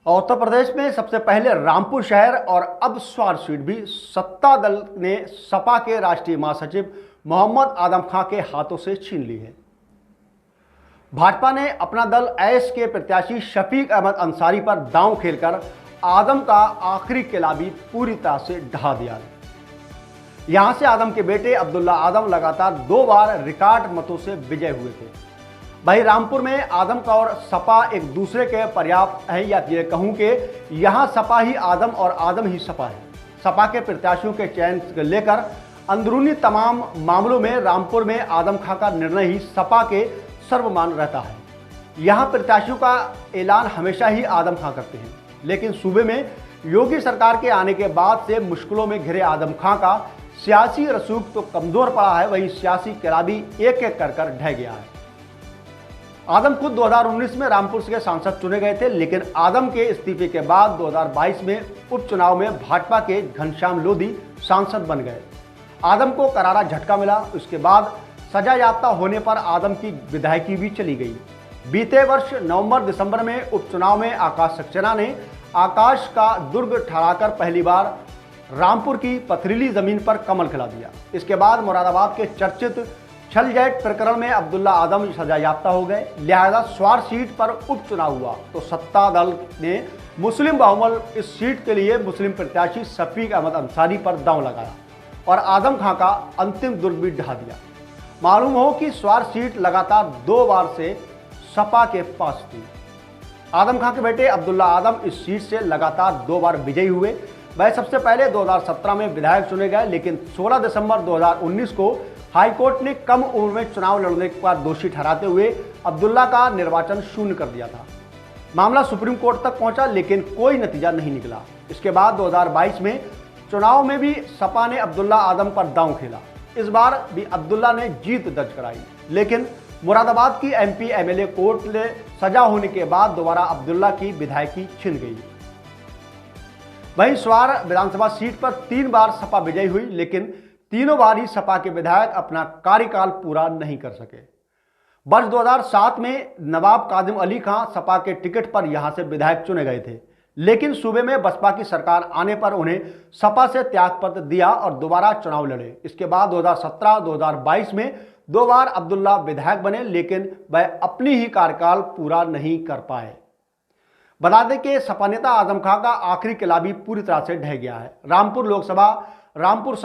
उत्तर प्रदेश में सबसे पहले रामपुर शहर और अब स्वार सीट भी सत्ता दल ने सपा के राष्ट्रीय महासचिव मोहम्मद आदम खां के हाथों से छीन ली है। भाजपा ने अपना दल एस के प्रत्याशी शफीक अहमद अंसारी पर दांव खेलकर आदम का आखिरी किला भी पूरी तरह से ढहा दिया है। यहां से आदम के बेटे अब्दुल्ला आदम लगातार 2 बार रिकॉर्ड मतों से विजय हुए थे। भाई रामपुर में आदम का और सपा एक दूसरे के पर्याप्त है, या ये कहूं कि यहां सपा ही आदम और आदम ही सपा है। सपा के प्रत्याशियों के चयन को लेकर अंदरूनी तमाम मामलों में रामपुर में आदम खां का निर्णय ही सपा के सर्वमान्य रहता है। यहां प्रत्याशियों का ऐलान हमेशा ही आदम खां करते हैं, लेकिन सूबे में योगी सरकार के आने के बाद से मुश्किलों में घिरे आदम खां का सियासी रसूख तो कमजोर पड़ा है, वहीं सियासी किला भी एक एक कर ढह गया है। आदम खुद 2019 में रामपुर के सांसद चुने गए थे, लेकिन आदम के इस्तीफे के बाद 2022 में उपचुनाव में भाजपा के घनश्याम लोधी सांसद बन गए। आदम को करारा झटका मिला। उसके बाद सजा याफ्ता होने पर आदम की विधायकी भी चली गई। बीते वर्ष नवंबर-दिसंबर में उपचुनाव में आकाश सक्सेना ने आकाश का दुर्ग ठहराकर पहली बार रामपुर की पथरीली जमीन पर कमल खिला दिया। इसके बाद मुरादाबाद के चर्चित छलजैट प्रकरण में अब्दुल्ला आदम सजा याफ्ता हो गए, लिहाजा स्वार सीट पर उपचुनाव हुआ तो सत्ता दल ने मुस्लिम बहुमत इस सीट के लिए मुस्लिम प्रत्याशी शफीक अहमद अंसारी पर दांव लगाया और आदम खां का अंतिम दुर्ग भी ढहा दिया। मालूम हो कि स्वार सीट लगातार 2 बार से सपा के पास थी। आदम खां के बेटे अब्दुल्ला आदम इस सीट से लगातार 2 बार विजयी हुए। वह सबसे पहले 2017 में विधायक चुने गए, लेकिन 16 दिसंबर 2019 को हाईकोर्ट ने कम उम्र में चुनाव लड़ने पर दोषी ठहराते हुए अब्दुल्ला का निर्वाचन शून्य कर दिया था। मामला सुप्रीम कोर्ट तक पहुंचा, लेकिन कोई नतीजा नहीं निकला। इसके बाद 2022 में चुनाव में भी सपा ने अब्दुल्ला आदम पर दांव खेला। इस बार भी अब्दुल्ला ने जीत दर्ज कराई, लेकिन मुरादाबाद की एमपी एमएलए कोर्ट ने सजा होने के बाद दोबारा अब्दुल्ला की विधायकी छिन गई। वहीं स्वार विधानसभा सीट पर 3 बार सपा विजयी हुई, लेकिन तीनों बार ही सपा के विधायक अपना कार्यकाल पूरा नहीं कर सके। वर्ष 2007 में नवाब कादिम अली खां सपा के टिकट पर यहां से विधायक चुने गए थे, लेकिन सूबे में बसपा की सरकार आने पर उन्हें सपा से त्यागपत्र दिया और दोबारा चुनाव लड़े। इसके बाद 2017-2022 में 2 बार अब्दुल्ला विधायक बने, लेकिन वह अपनी ही कार्यकाल पूरा नहीं कर पाए। बता दें कि सपा नेता आदम खां का आखिरी किला भी पूरी तरह से ढह गया है। रामपुर लोकसभा रामपुर